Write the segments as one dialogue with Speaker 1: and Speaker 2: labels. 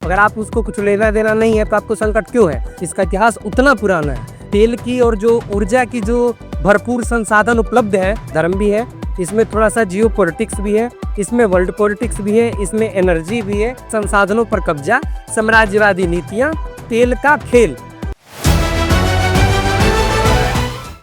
Speaker 1: अगर आप उसको कुछ लेना देना नहीं है तो आपको संकट क्यों है? इसका इतिहास उतना पुराना है। तेल की और जो ऊर्जा की जो भरपूर संसाधन उपलब्ध है, धर्म भी है, इसमें थोड़ा सा जियो पॉलिटिक्स भी है, इसमें वर्ल्ड पॉलिटिक्स भी है, इसमें एनर्जी भी है, संसाधनों पर कब्जा, साम्राज्यवादी नीतियाँ, तेल का खेल।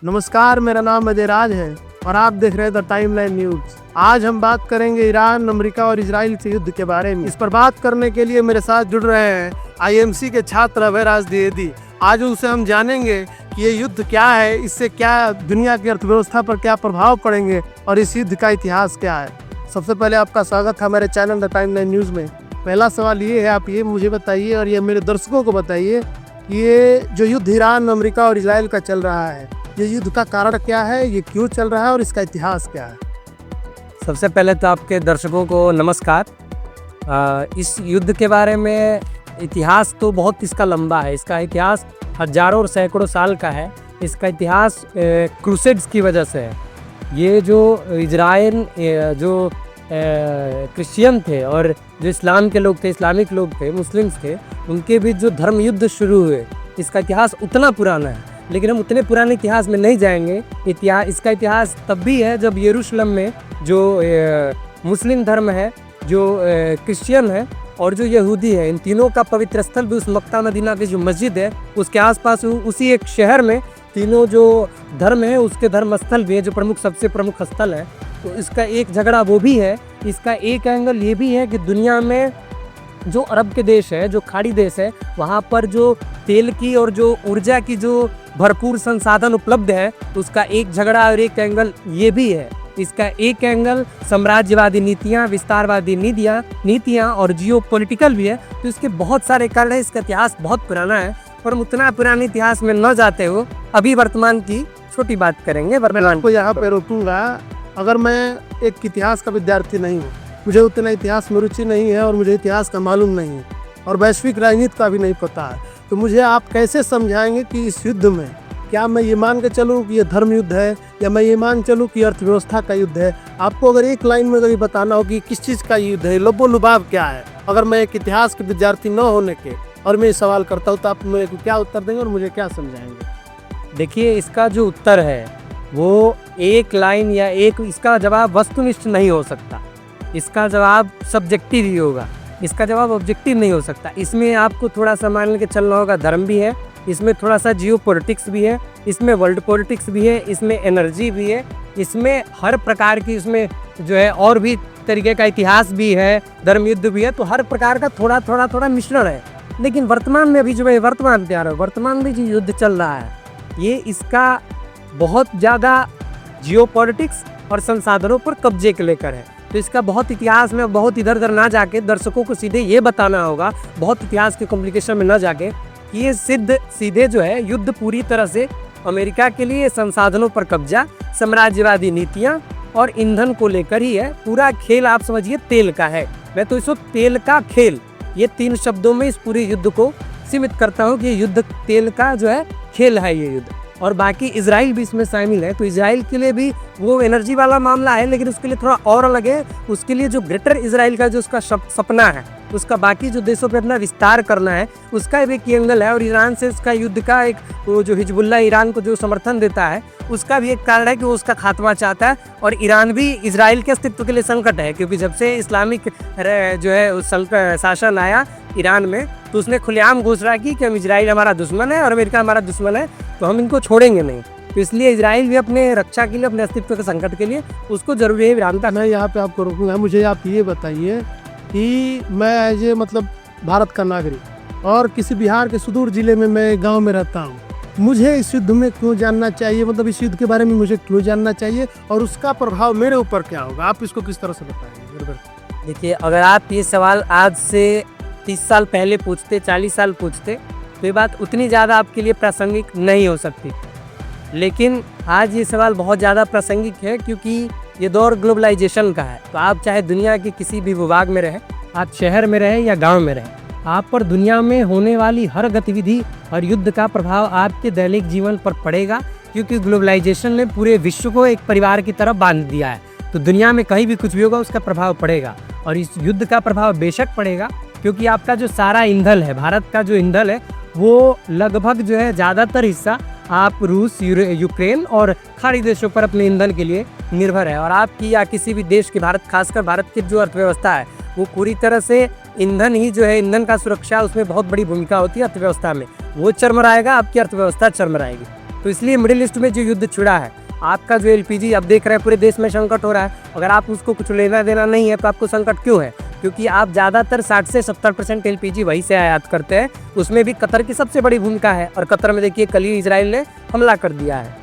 Speaker 2: नमस्कार, मेरा नाम अजय राज है और आप देख रहे हैं द टाइमलाइन न्यूज। आज हम बात करेंगे ईरान, अमेरिका और इजराइल के युद्ध के बारे में। इस पर बात करने के लिए मेरे साथ जुड़ रहे हैं आईएमसी के छात्र अभयराज द्विवेदी। आज उनसे हम जानेंगे कि ये युद्ध क्या है, इससे क्या दुनिया की अर्थव्यवस्था पर क्या प्रभाव पड़ेंगे और इस युद्ध का इतिहास क्या है। सबसे पहले आपका स्वागत है हमारे चैनल द टाइमलाइन न्यूज में। पहला सवाल ये है, आप ये मुझे बताइए और ये मेरे दर्शकों को बताइए, ये जो युद्ध ईरान, अमेरिका और इजराइल का चल रहा है, ये युद्ध का कारण क्या है, ये क्यों चल रहा है और इसका इतिहास क्या है?
Speaker 1: सबसे पहले तो आपके दर्शकों को नमस्कार। इस युद्ध के बारे में इतिहास तो बहुत इसका लंबा है। इसका इतिहास हजारों और सैकड़ों साल का है। इसका इतिहास क्रूसेड्स की वजह से है। ये जो इजराइल जो क्रिश्चियन थे और जो इस्लाम के लोग थे, इस्लामिक लोग थे, मुस्लिम्स थे, उनके बीच जो धर्म युद्ध शुरू हुए, इसका इतिहास उतना पुराना है। लेकिन हम उतने पुराने इतिहास में नहीं जाएंगे। इसका इतिहास तब भी है जब यरूशलेम में जो मुस्लिम धर्म है, जो क्रिश्चियन है और जो यहूदी है, इन तीनों का पवित्र स्थल भी उस मक्का मदीना की जो मस्जिद है उसके आसपास उसी एक शहर में तीनों जो धर्म है उसके धर्म स्थल भी है, जो सबसे प्रमुख स्थल है। तो इसका एक झगड़ा वो भी है। इसका एक एंगल ये भी है कि दुनिया में जो अरब के देश है, जो खाड़ी देश है, वहाँ पर जो तेल की और जो ऊर्जा की जो भरपूर संसाधन उपलब्ध है, उसका एक झगड़ा और एक एंगल ये भी है। इसका एक एंगल साम्राज्यवादी नीतियाँ, विस्तारवादी नीतियाँ और जियो पॉलिटिकल भी है। तो इसके बहुत सारे कारण है। इसका इतिहास बहुत पुराना है और हम उतना पुराने इतिहास में न जाते हो अभी वर्तमान की छोटी बात करेंगे। वर्तमान
Speaker 2: को यहाँ पे रोकूंगा। अगर मैं एक इतिहास का विद्यार्थी नहीं हूँ, मुझे उतना इतिहास में रुचि नहीं है और मुझे इतिहास का मालूम नहीं है और वैश्विक राजनीति का भी नहीं पता है, तो मुझे आप कैसे समझाएंगे कि इस युद्ध में क्या मैं ये मान के चलूँ कि ये धर्म युद्ध है या मैं ये मान चलूँ कि अर्थव्यवस्था का युद्ध है? आपको अगर एक लाइन में अगर बताना हो कि किस चीज़ का युद्ध है, लबो लुभाव क्या है, अगर मैं एक इतिहास के विद्यार्थी न होने के और मैं सवाल करता हूँ, तो आप मेरे को क्या उत्तर देंगे और मुझे क्या समझाएंगे?
Speaker 1: देखिए, इसका जो उत्तर है वो एक लाइन या एक इसका जवाब वस्तुनिष्ठ नहीं हो सकता। इसका जवाब सब्जेक्टिव ही होगा। इसका जवाब ऑब्जेक्टिव नहीं हो सकता। इसमें आपको थोड़ा सा मान के चलना होगा, धर्म भी है, इसमें थोड़ा सा जियो पॉलिटिक्स भी है, इसमें वर्ल्ड पॉलिटिक्स भी है, इसमें एनर्जी भी है, इसमें हर प्रकार की इसमें जो है और भी तरीके का इतिहास भी है, धर्म युद्ध भी है। तो हर प्रकार का थोड़ा मिश्रण है। लेकिन वर्तमान में अभी जो है वर्तमान में जो युद्ध चल रहा है, ये इसका बहुत ज़्यादा जियो पॉलिटिक्स और संसाधनों पर कब्जे के लेकर है। तो इसका बहुत इतिहास में बहुत इधर उधर ना जाके दर्शकों को सीधे ये बताना होगा, बहुत इतिहास के कॉम्प्लिकेशन में ना जाके, कि ये सीधे जो है युद्ध पूरी तरह से अमेरिका के लिए संसाधनों पर कब्जा, साम्राज्यवादी नीतियाँ और ईंधन को लेकर ही है। पूरा खेल आप समझिए तेल का है। मैं तो इसको तेल का खेल, ये 3 शब्दों में इस पूरे युद्ध को सीमित करता हूँ कि ये युद्ध तेल का जो है खेल है ये युद्ध। और बाकी इजराइल भी इसमें शामिल है। तो इजराइल के लिए भी वो एनर्जी वाला मामला है, लेकिन उसके लिए थोड़ा और अलग है। उसके लिए जो ग्रेटर इजराइल का जो उसका सपना है, उसका बाकी जो देशों पे अपना विस्तार करना है, उसका भी एक एंगल है। और ईरान से उसका युद्ध का एक वो जो हिजबुल्लाह ईरान को जो समर्थन देता है, उसका भी एक कारण है कि वो उसका खात्मा चाहता है। और ईरान भी इजराइल के अस्तित्व के लिए संकट है, क्योंकि जब से इस्लामिक जो है शासन आया ईरान में, तो उसने खुलेआम घोषणा की कि हम इजराइल हमारा दुश्मन है और अमेरिका हमारा दुश्मन है, तो हम इनको छोड़ेंगे नहीं। तो इसलिए इजराइल भी अपने रक्षा के लिए, अपने अस्तित्व के संकट के लिए उसको जरूरी है ईरान का।
Speaker 2: मैं यहाँ पे आपको रोकूंगा। मुझे आप ये बताइए कि मैं एज ए मतलब भारत का नागरिक और किसी बिहार के सुदूर जिले में मैं गांव में रहता हूँ, मुझे इस युद्ध में क्यों जानना चाहिए? मतलब इस युद्ध के बारे में मुझे क्यों जानना चाहिए और उसका प्रभाव मेरे ऊपर क्या होगा? आप इसको किस तरह से बताएंगे?
Speaker 1: देखिए, अगर आप ये सवाल आज से 30 साल पहले पूछते, 40 साल पूछते, तो ये बात उतनी ज़्यादा आपके लिए प्रासंगिक नहीं हो सकती। लेकिन आज ये सवाल बहुत ज़्यादा प्रासंगिक है, क्योंकि ये दौर ग्लोबलाइजेशन का है। तो आप चाहे दुनिया के किसी भी भूभाग में रहें, आप शहर में रहें या गांव में रहें, आप पर दुनिया में होने वाली हर गतिविधि और युद्ध का प्रभाव आपके दैनिक जीवन पर पड़ेगा, क्योंकि ग्लोबलाइजेशन ने पूरे विश्व को एक परिवार की तरफ बांध दिया है। तो दुनिया में कहीं भी कुछ भी होगा उसका प्रभाव पड़ेगा। और इस युद्ध का प्रभाव बेशक पड़ेगा, क्योंकि आपका जो सारा ईंधन है, भारत का जो ईंधन है वो लगभग जो है ज़्यादातर हिस्सा आप रूस, यूक्रेन और खाड़ी देशों पर अपने ईंधन के लिए निर्भर है। और आपकी या किसी भी देश की, भारत खासकर भारत की जो अर्थव्यवस्था है वो पूरी तरह से ईंधन ही जो है, ईंधन का सुरक्षा उसमें बहुत बड़ी भूमिका होती है अर्थव्यवस्था में। वो चरमराएगा, आपकी अर्थव्यवस्था चरमराएगी। तो इसलिए मिडिल ईस्ट में जो युद्ध छिड़ा है, आपका जो एलपीजी आप देख रहे हैं पूरे देश में संकट हो रहा है। अगर आप उसको कुछ लेना देना नहीं है तो आपको संकट क्यों है? क्योंकि आप ज़्यादातर 60 से 70% एलपीजी वहीं से आयात करते हैं। उसमें भी कतर की सबसे बड़ी भूमिका है। और कतर में देखिए कल ही इजराइल ने हमला कर दिया है।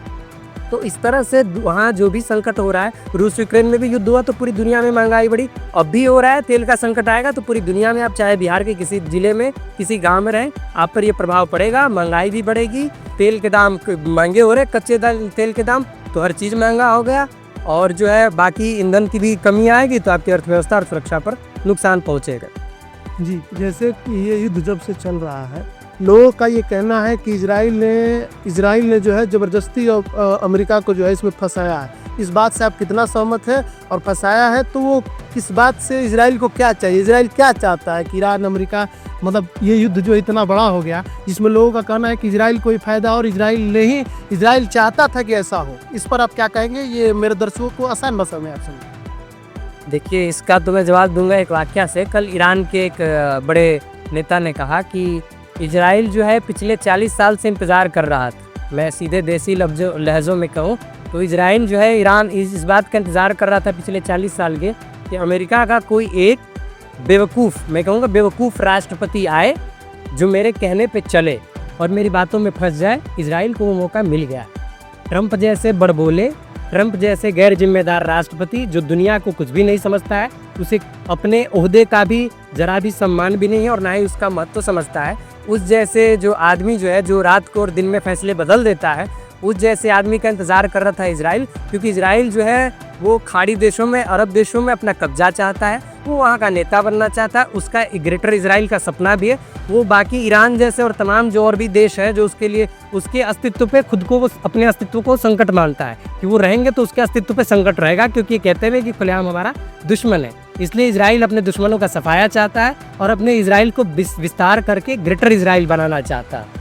Speaker 1: तो इस तरह से वहाँ जो भी संकट हो रहा है, रूस यूक्रेन में भी युद्ध हुआ तो पूरी दुनिया में महंगाई बढ़ी, अब भी हो रहा है। तेल का संकट आएगा तो पूरी दुनिया में, आप चाहे बिहार के किसी जिले में, किसी गांव में रहें, आप पर ये प्रभाव पड़ेगा। महंगाई भी बढ़ेगी, तेल के दाम महंगे हो रहे, कच्चे तेल के दाम, तो हर चीज़ महंगा हो गया। और जो है बाकी ईंधन की भी कमी आएगी तो आपकी अर्थव्यवस्था और सुरक्षा पर नुकसान पहुँचेगा।
Speaker 2: जी, जैसे कि ये युद्ध जब से चल रहा है, लोगों का ये कहना है कि इजराइल ने जो है ज़बरदस्ती अमेरिका को जो है इसमें फंसाया है। इस बात से आप कितना सहमत है? और फंसाया है तो वो किस बात से, इजराइल को क्या चाहिए, इजराइल क्या चाहता है कि ईरान अमेरिका, मतलब ये युद्ध जो इतना बड़ा हो गया, जिसमें लोगों का कहना है कि इजराइल को ही फायदा और इजराइल चाहता था कि ऐसा हो। इस पर आप क्या कहेंगे? ये मेरे दर्शकों को आसान भाषा में आप समझें।
Speaker 1: देखिए, इसका तो मैं जवाब दूंगा एक वाकया से। कल ईरान के एक बड़े नेता ने कहा कि इजराइल जो है पिछले 40 साल से इंतज़ार कर रहा था। मैं सीधे देसी लहज़ों में कहूँ तो इजराइल जो है, ईरान इस बात का इंतज़ार कर रहा था पिछले 40 साल के कि अमेरिका का कोई एक बेवकूफ़, मैं कहूँगा बेवकूफ़ राष्ट्रपति आए जो मेरे कहने पे चले और मेरी बातों में फंस जाए। इजराइल को वो मौका मिल गया। ट्रंप जैसे बड़बोले, ट्रंप जैसे गैर जिम्मेदार राष्ट्रपति जो दुनिया को कुछ भी नहीं समझता है, उसे अपने ओहदे का भी जरा भी सम्मान भी नहीं है और ना ही उसका महत्व समझता है, उस जैसे जो आदमी जो है, जो रात को और दिन में फैसले बदल देता है, उस जैसे आदमी का इंतज़ार कर रहा था इजराइल। क्योंकि इजराइल जो है वो खाड़ी देशों में, अरब देशों में अपना कब्जा चाहता है, वो वहाँ का नेता बनना चाहता है। उसका ग्रेटर इजराइल का सपना भी है। वो बाकी ईरान जैसे और तमाम जो और भी देश है जो उसके लिए, उसके अस्तित्व पे खुद को, वो अपने अस्तित्व को संकट मानता है कि वो रहेंगे तो उसके अस्तित्व पे संकट रहेगा, क्योंकि कहते हुए कि खुलेआम हमारा दुश्मन है। इसलिए इजराइल अपने दुश्मनों का सफाया चाहता है और अपने इजराइल को विस्तार करके ग्रेटर इजराइल बनाना चाहता है।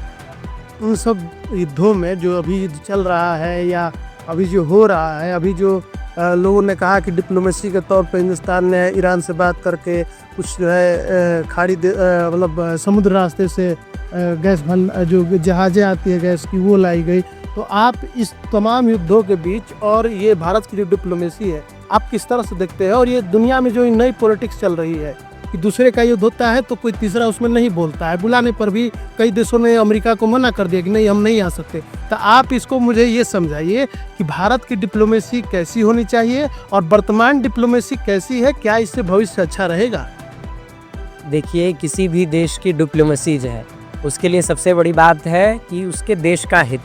Speaker 2: उन सब युद्धों में जो अभी युद्ध चल रहा है या अभी जो हो रहा है, अभी जो लोगों ने कहा कि डिप्लोमेसी के तौर पे हिंदुस्तान ने ईरान से बात करके कुछ जो है मतलब समुद्र रास्ते से गैस जो जहाज़ें आती है गैस की, वो लाई गई। तो आप इस तमाम युद्धों के बीच और ये भारत की जो डिप्लोमेसी है, आप किस तरह से देखते हैं? और ये दुनिया में जो नई पॉलिटिक्स चल रही है कि दूसरे का युद्ध होता है तो कोई तीसरा उसमें नहीं बोलता है, बुलाने पर भी कई देशों ने अमेरिका को मना कर दिया कि नहीं, हम नहीं आ सकते। तो आप इसको मुझे ये समझाइए कि भारत की डिप्लोमेसी कैसी होनी चाहिए और वर्तमान डिप्लोमेसी कैसी है, क्या इससे भविष्य अच्छा रहेगा?
Speaker 1: देखिए, किसी भी देश की डिप्लोमेसी जो है उसके लिए सबसे बड़ी बात है कि उसके देश का हित।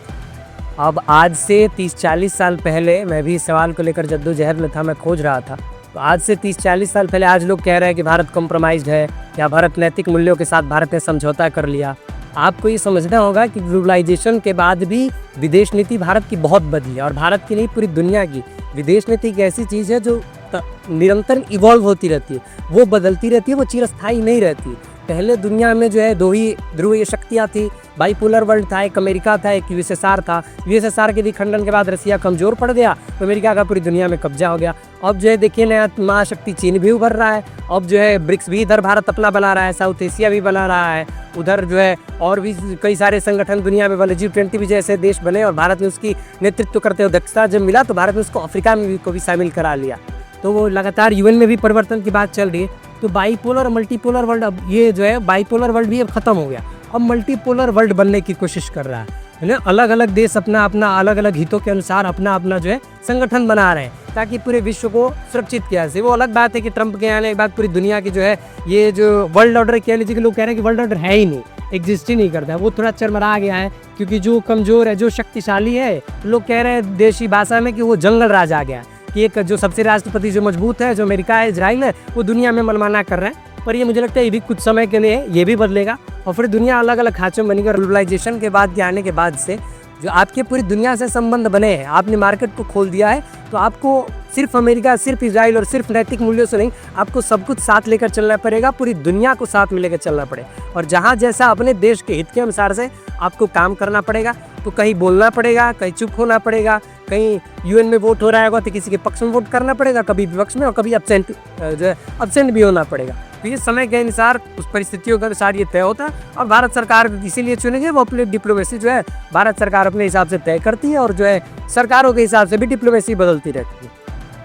Speaker 1: अब आज से 30-40 साल पहले मैं भी इस सवाल को लेकर जद्दोजहद में था, मैं खोज रहा था। तो आज से 30-40 साल पहले आज लोग कह रहे हैं कि भारत कॉम्प्रोमाइज़्ड है या भारत नैतिक मूल्यों के साथ भारत ने समझौता कर लिया। आपको ये समझना होगा कि ग्लोबलाइजेशन के बाद भी विदेश नीति भारत की बहुत बदली है। और भारत की नहीं, पूरी दुनिया की विदेश नीति एक ऐसी चीज़ है जो निरंतर इवॉल्व होती रहती है, वो बदलती रहती है, वो चिरस्थायी नहीं रहती। पहले दुनिया में जो है दो ही ध्रुवीय शक्तियाँ थी, बाइपोलर वर्ल्ड था, एक अमेरिका था, एक यूएसएसआर था। यूएसएसआर के विखंडन के बाद रसिया कमज़ोर पड़ गया तो अमेरिका का पूरी दुनिया में कब्जा हो गया। अब जो है देखिए, नया महाशक्ति चीन भी उभर रहा है। अब जो है ब्रिक्स भी इधर भारत अपना बना रहा है, साउथ एशिया भी बना रहा है, उधर जो है और भी कई सारे संगठन दुनिया में बने, G20 भी जैसे देश बने और भारत ने उसकी नेतृत्व करते हुए दक्षता जब मिला तो भारत ने उसको अफ्रीका में को भी शामिल करा लिया। तो वो लगातार यूएन में भी परिवर्तन की बात चल रही है। तो बाइपोलर और मल्टीपोलर वर्ल्ड, अब ये जो है बाइपोलर वर्ल्ड भी अब ख़त्म हो गया, अब मल्टीपोलर वर्ल्ड बनने की कोशिश कर रहा है ना। अलग अलग देश अपना अपना अलग अलग हितों के अनुसार अपना अपना जो है संगठन बना रहे हैं ताकि पूरे विश्व को सुरक्षित किया जाए। वो अलग बात है कि ट्रंप के आने के बाद पूरी दुनिया की जो है ये जो वर्ल्ड ऑर्डर कह लीजिए कि लोग कह रहे हैं कि वर्ल्ड ऑर्डर है ही नहीं, एग्जिस्ट ही नहीं करता है, वो थोड़ा चरमरा गया है। क्योंकि जो कमज़ोर है, जो शक्तिशाली है, लोग कह रहे हैं देशी भाषा में कि वो जंगल राज आ गया है, कि एक जो सबसे राष्ट्रपति जो मजबूत है, जो अमेरिका है, इजराइल है, वो दुनिया में मनमाना कर रहे हैं। पर ये मुझे लगता है ये भी कुछ समय के लिए ये भी बदलेगा और फिर दुनिया अलग अलग खाँचों में बनेगी। ग्लोबलाइजेशन के बाद के आने के बाद से जो आपके पूरी दुनिया से संबंध बने हैं, आपने मार्केट को खोल दिया है, तो आपको सिर्फ अमेरिका, सिर्फ इजराइल और सिर्फ नैतिक मूल्यों से नहीं, आपको सब कुछ साथ लेकर चलना पड़ेगा, पूरी दुनिया को साथ में लेकर चलना पड़ेगा। और जहाँ जैसा अपने देश के हित के अनुसार से आपको काम करना पड़ेगा, तो कहीं बोलना पड़ेगा, कहीं चुप होना पड़ेगा, कहीं यूएन में वोट हो रहा होगा तो किसी के पक्ष में वोट करना पड़ेगा, कभी विपक्ष में, और कभी अब्सेंट भी होना पड़ेगा। तो ये समय के अनुसार, उस परिस्थितियों के अनुसार ये तय होता है। और भारत सरकार इसीलिए चुनेंगे, वो अपनी डिप्लोमेसी जो है भारत सरकार अपने हिसाब से तय करती है, और जो है सरकारों के हिसाब से भी डिप्लोमेसी बदलती रहती है।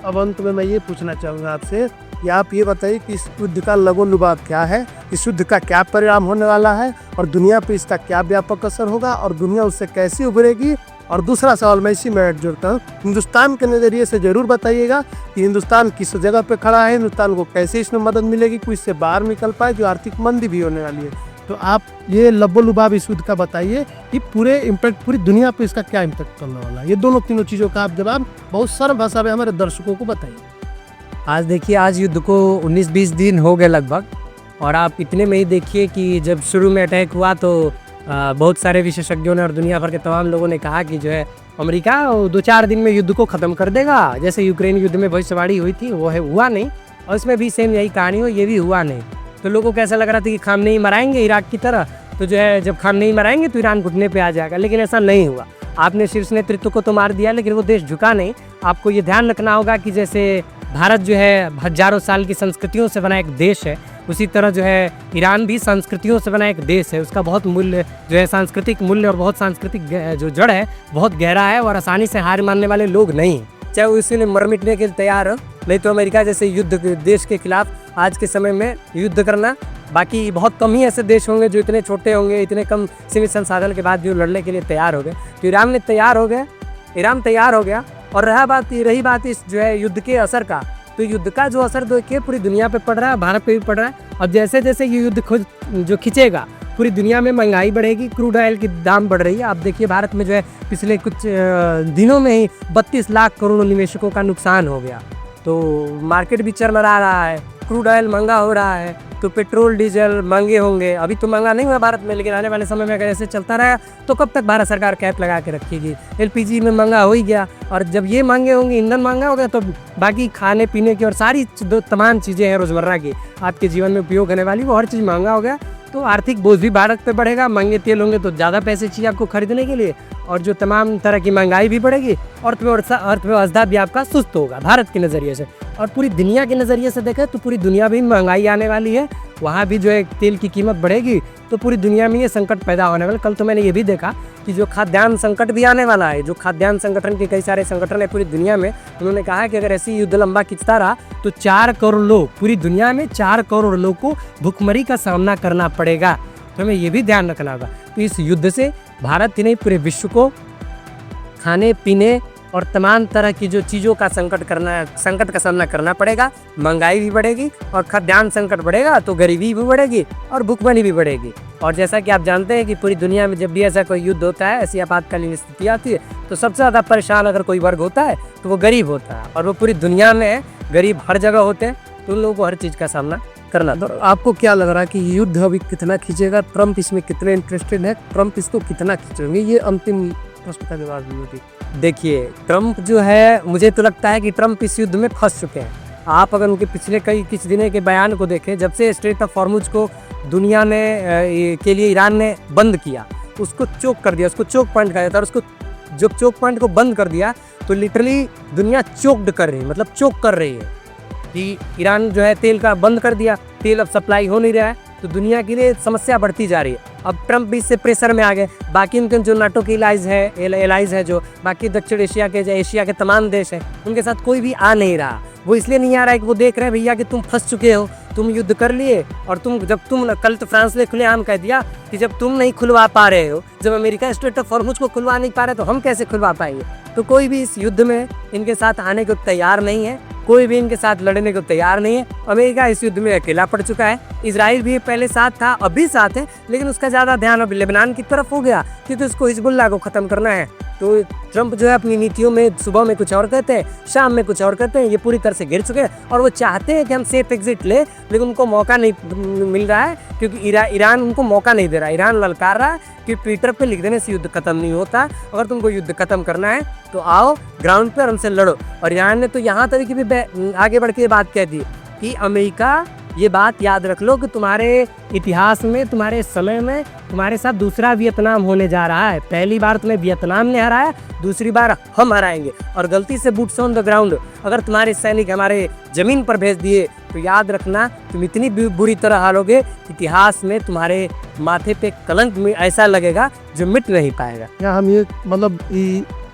Speaker 2: अब अंत में मैं ये पूछना चाहूँगा आपसे कि आप ये बताइए कि इस युद्ध का लगो-लुभाव क्या है, इस युद्ध का क्या परिणाम होने वाला है, और दुनिया पे इसका क्या व्यापक असर होगा, और दुनिया उससे कैसे उभरेगी। और दूसरा सवाल मैं इसी में ऐड जोड़ता हूँ, हिंदुस्तान के नज़रिए से ज़रूर बताइएगा कि हिंदुस्तान किस जगह पे खड़ा है, हिंदुस्तान को कैसे इसमें मदद मिलेगी कि इससे बाहर निकल पाए, जो आर्थिक मंदी भी होने वाली है। तो आप ये लबो-लुभाव इस युद्ध का बताइए कि पूरी दुनिया पे इसका क्या इम्पैक्ट करने वाला है। ये दोनों तीनों चीज़ों का आप जवाब बहुत सरल भाषा में हमारे दर्शकों को बताइए।
Speaker 1: आज देखिए, आज युद्ध को 19-20 दिन हो गए लगभग, और आप इतने में ही देखिए कि जब शुरू में अटैक हुआ तो बहुत सारे विशेषज्ञों ने और दुनिया भर के तमाम लोगों ने कहा कि जो है अमेरिका 2-4 दिन में युद्ध को ख़त्म कर देगा, जैसे यूक्रेन युद्ध में भविष्यवाणी हुई थी, वो है हुआ नहीं, और इसमें भी सेम यही कहानी हो, ये भी हुआ नहीं। तो लोगों को ऐसा लग रहा था कि खामनेई मराएंगे इराक की तरह, तो जो है जब खामनेई मराएंगे तो ईरान घुटने पे आ जाएगा, लेकिन ऐसा नहीं हुआ। आपने शीर्ष नेतृत्व को तो मार दिया, लेकिन वो देश झुका नहीं। आपको ये ध्यान रखना होगा कि जैसे भारत जो है हजारों साल की संस्कृतियों से बना एक देश है, उसी तरह जो है ईरान भी संस्कृतियों से बना एक देश है। उसका बहुत मूल्य जो है, सांस्कृतिक मूल्य और बहुत सांस्कृतिक जो जड़ है बहुत गहरा है, और आसानी से हार मानने वाले लोग नहीं, चाहे वो इसीलिए मर मिटने के तैयार हो। नहीं तो अमेरिका जैसे युद्ध देश के खिलाफ आज के समय में युद्ध करना, बाकी बहुत कम ही ऐसे देश होंगे जो इतने छोटे होंगे, इतने कम सीमित संसाधन के बाद भी लड़ने के लिए तैयार हो गए। तो ईरान तैयार हो गया। और रही बात इस जो है युद्ध के असर का, तो युद्ध का जो असर देखिए पूरी दुनिया पे पड़ रहा है, भारत पे भी पड़ रहा है। अब जैसे जैसे ये युद्ध खुद जो खिंचेगा, पूरी दुनिया में महंगाई बढ़ेगी, क्रूड ऑयल की दाम बढ़ रही है। आप देखिए भारत में जो है पिछले कुछ दिनों में ही 32 लाख करोड़ निवेशकों का नुकसान हो गया। तो मार्केट भी चरमरा रहा है, क्रूड ऑयल महंगा हो रहा है, तो पेट्रोल डीजल महंगे होंगे। अभी तो महंगा नहीं हुआ भारत में, लेकिन आने वाले समय में अगर ऐसे चलता रहा तो कब तक भारत सरकार कैप लगा के रखेगी। एलपीजी में महंगा हो ही गया, और जब ये महंगे होंगे, ईंधन महंगा हो गया, तो बाकी खाने पीने की और सारी तमाम चीज़ें हैं रोज़मर्रा की आपके जीवन में उपयोग होने वाली, वो हर चीज़ महंगा हो गया। तो आर्थिक बोझ भी भारत पे बढ़ेगा। महंगे तेल होंगे तो ज़्यादा पैसे चाहिए आपको खरीदने के लिए, और जो तमाम तरह की महंगाई भी बढ़ेगी, और अर्थव्यवस्था भी आपका सुस्त होगा भारत के नज़रिए से। और पूरी दुनिया के नज़रिए से देखें तो पूरी दुनिया भी महंगाई आने वाली है, वहाँ भी जो है तेल की कीमत बढ़ेगी, तो पूरी दुनिया में ये संकट पैदा होने वाला। कल तो मैंने ये भी देखा कि जो खाद्यान्न संकट भी आने वाला है, जो खाद्यान्न संगठन के कई सारे संगठन है पूरी दुनिया में, उन्होंने कहा कि अगर ऐसी युद्ध लंबा खिंचता रहा तो 4 करोड़ लोग, पूरी दुनिया में 4 करोड़ लोग को भुखमरी का सामना करना पड़ेगा। तो हमें ये भी ध्यान रखना होगा। तो इस युद्ध से भारत ही नहीं, पूरे विश्व को खाने पीने और तमाम तरह की जो चीज़ों का संकट का सामना करना पड़ेगा। महंगाई भी बढ़ेगी, और खाद्यान्न संकट बढ़ेगा तो गरीबी भी बढ़ेगी, और भुखमरी भी बढ़ेगी। और जैसा कि आप जानते हैं कि पूरी दुनिया में जब भी ऐसा कोई युद्ध होता है, ऐसी आपातकालीन स्थिति आती है, तो सबसे ज़्यादा परेशान अगर कोई वर्ग होता है तो वो गरीब होता है, और वो पूरी दुनिया में गरीब हर जगह होते हैं, तो उन लोगों को हर चीज़ का सामना करना। तो आपको क्या लग रहा है कि युद्ध अभी कितना खींचेगा, ट्रम्प इसमें कितने इंटरेस्टेड है, ट्रम्प इसको कितना खींचेंगे, ये अंतिम प्रश्न का जवाब दीजिए। देखिए, ट्रम्प जो है, मुझे तो लगता है कि ट्रम्प इस युद्ध में फंस चुके हैं। आप अगर उनके पिछले कुछ दिनों के बयान को देखें, जब से स्ट्रेट ऑफ हॉर्मुज को दुनिया ने के लिए ईरान ने बंद किया, उसको चोक कर दिया, उसको चोक पॉइंट कहा जाता है, और उसको जब चोक पॉइंट को बंद कर दिया तो लिटरली दुनिया चोक्ड कर रही है, मतलब चोक कर रही है कि ईरान जो है तेल का बंद कर दिया, तेल अब सप्लाई हो नहीं रहा है, तो दुनिया के लिए समस्या बढ़ती जा रही है। अब ट्रम्प भी इससे प्रेशर में आ गए। बाकी उनके जो नाटो की एलाइज है, जो बाकी दक्षिण एशिया के तमाम देश हैं, उनके साथ कोई भी आ नहीं रहा। वो इसलिए नहीं आ रहा है कि वो देख रहे हैं भैया कि तुम फंस चुके हो, तुम युद्ध कर लिए, और कल तो फ्रांस ने खुलेआम कह दिया कि जब तुम नहीं खुलवा पा रहे हो, जब अमेरिका स्ट्रेट ऑफ हॉर्मुज को खुलवा नहीं पा रहे, तो हम कैसे खुलवा पाएंगे। तो कोई भी इस युद्ध में इनके साथ आने को तैयार नहीं है, कोई भी इनके साथ लड़ने को तैयार नहीं है। अमेरिका इस युद्ध में अकेला पड़ चुका है। इजराइल भी पहले साथ था, अभी साथ है, लेकिन उसका ज़्यादा ध्यान अब लेबनान की तरफ हो गया, क्योंकि उसको हिजबुल्लाह को ख़त्म करना है। तो ट्रम्प जो है अपनी नीतियों में सुबह में कुछ और कहते हैं, शाम में कुछ और कहते हैं, ये पूरी तरह से गिर चुके हैं, और वो चाहते हैं कि हम सेफ एग्जिट ले, लेकिन उनको मौका नहीं मिल रहा है क्योंकि ईरान उनको मौका नहीं दे रहा। ईरान ललकार रहा है कि ट्विटर पे लिख देने से युद्ध खत्म नहीं होता, अगर तुमको युद्ध खत्म करना है तो आओ ग्राउंड पर हमसे लड़ो। और ईरान ने तो यहाँ तक कि भी आगे बढ़ के ये बात कह दी कि अमेरिका, ये बात याद रख लो कि तुम्हारे इतिहास में, तुम्हारे समय में तुम्हारे साथ दूसरा वियतनाम होने जा रहा है। पहली बार तुम्हें वियतनाम ने हराया, दूसरी बार हम हराएंगे। और गलती से बूट्स ऑन द ग्राउंड अगर तुम्हारे सैनिक हमारे ज़मीन पर भेज दिए तो याद रखना तुम इतनी बुरी तरह हारोगे, इतिहास में तुम्हारे माथे पे कलंक में ऐसा लगेगा जो मिट नहीं पाएगा।
Speaker 2: या हम ये मतलब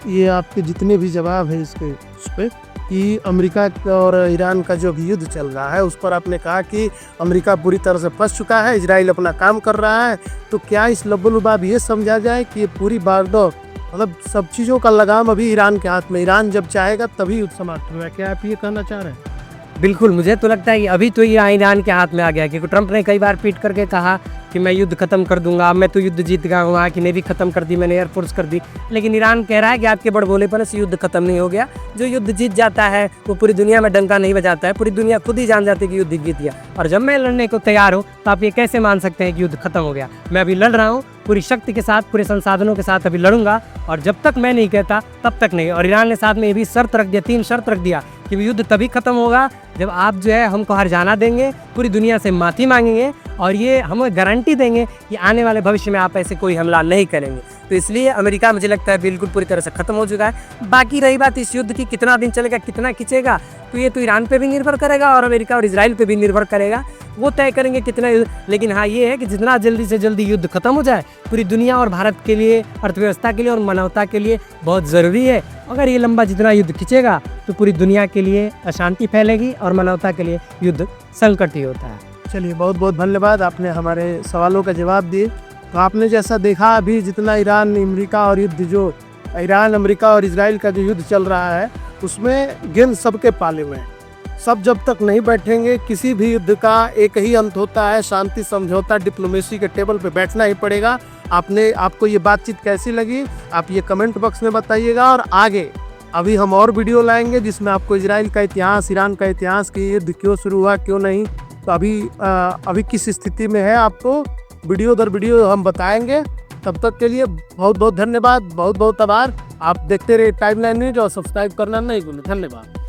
Speaker 2: ये आपके जितने भी जवाब है इसके उस पर कि अमेरिका और ईरान का जो भी युद्ध चल रहा है उस पर आपने कहा कि अमेरिका पूरी तरह से फंस चुका है, इजराइल अपना काम कर रहा है, तो क्या इस लबोलुबाब ये समझा जाए कि ये पूरी बागडोर मतलब सब चीज़ों का लगाम अभी ईरान के हाथ में, ईरान जब चाहेगा तभी युद्ध समाप्त होगा, क्या आप ये कहना चाह रहे हैं?
Speaker 1: बिल्कुल, मुझे तो लगता है कि अभी तो ये ईरान के हाथ में आ गया, क्योंकि ट्रंप ने कई बार पीट करके कहा कि मैं युद्ध खत्म कर दूंगा, मैं तो युद्ध जीत गया हूँ, वहाँ की नेवी खत्म कर दी मैंने, एयरफोर्स कर दी। लेकिन ईरान कह रहा है कि आपके बड़बोलेपन से युद्ध खत्म नहीं हो गया। जो युद्ध जीत जाता है वो पूरी दुनिया में डंका नहीं बजाता है, पूरी दुनिया खुद ही जान जाती है कि युद्ध जीत गया। और जब मैं लड़ने को तैयार हूँ तो आप ये कैसे मान सकते हैं कि युद्ध खत्म हो गया? मैं अभी लड़ रहा हूँ पूरी शक्ति के साथ, पूरे संसाधनों के साथ अभी लड़ूंगा, और जब तक मैं नहीं कहता तब तक नहीं। और ईरान ने साथ में ये भी शर्त रख दिया, 3 शर्त रख दिया कि युद्ध तभी खत्म होगा जब आप जो है हमको हर जाना देंगे, पूरी दुनिया से माफ़ी मांगेंगे, और ये हमें गारंटी देंगे कि आने वाले भविष्य में आप ऐसे कोई हमला नहीं करेंगे। तो इसलिए अमेरिका मुझे लगता है बिल्कुल पूरी तरह से ख़त्म हो चुका है। बाकी रही बात इस युद्ध की कितना दिन चलेगा, कितना खिंचेगा, तो ये तो ईरान पे भी निर्भर करेगा और अमेरिका और इजराइल पे भी निर्भर करेगा, वो तय करेंगे कितना। लेकिन हाँ, ये है कि जितना जल्दी से जल्दी युद्ध खत्म हो जाए, पूरी दुनिया और भारत के लिए, अर्थव्यवस्था के लिए और मानवता के लिए बहुत ज़रूरी है। अगर ये लंबा जितना युद्ध खिंचेगा तो पूरी दुनिया के लिए अशांति फैलेगी और मानवता के लिए युद्ध संकट ही होता है।
Speaker 2: चलिए, बहुत बहुत धन्यवाद, आपने हमारे सवालों का जवाब दिए। तो आपने जैसा देखा अभी जितना ईरान अमेरिका और युद्ध जो ईरान अमेरिका और इजराइल का जो युद्ध चल रहा है उसमें गेंद सबके पाले में है। सब जब तक नहीं बैठेंगे, किसी भी युद्ध का एक ही अंत होता है, शांति समझौता, डिप्लोमेसी के टेबल पे बैठना ही पड़ेगा। आपको ये बातचीत कैसी लगी आप ये कमेंट बॉक्स में बताइएगा। और आगे अभी हम और वीडियो लाएंगे जिसमें आपको इजराइल का इतिहास, ईरान का इतिहास, कि युद्ध क्यों शुरू हुआ, क्यों नहीं, तो अभी किस स्थिति में है, आपको वीडियो दर वीडियो हम बताएंगे। तब तक के लिए बहुत बहुत धन्यवाद, बहुत बहुत आभार। आप देखते रहिए टाइमलाइन न्यूज और सब्सक्राइब करना नहीं भूलें। धन्यवाद।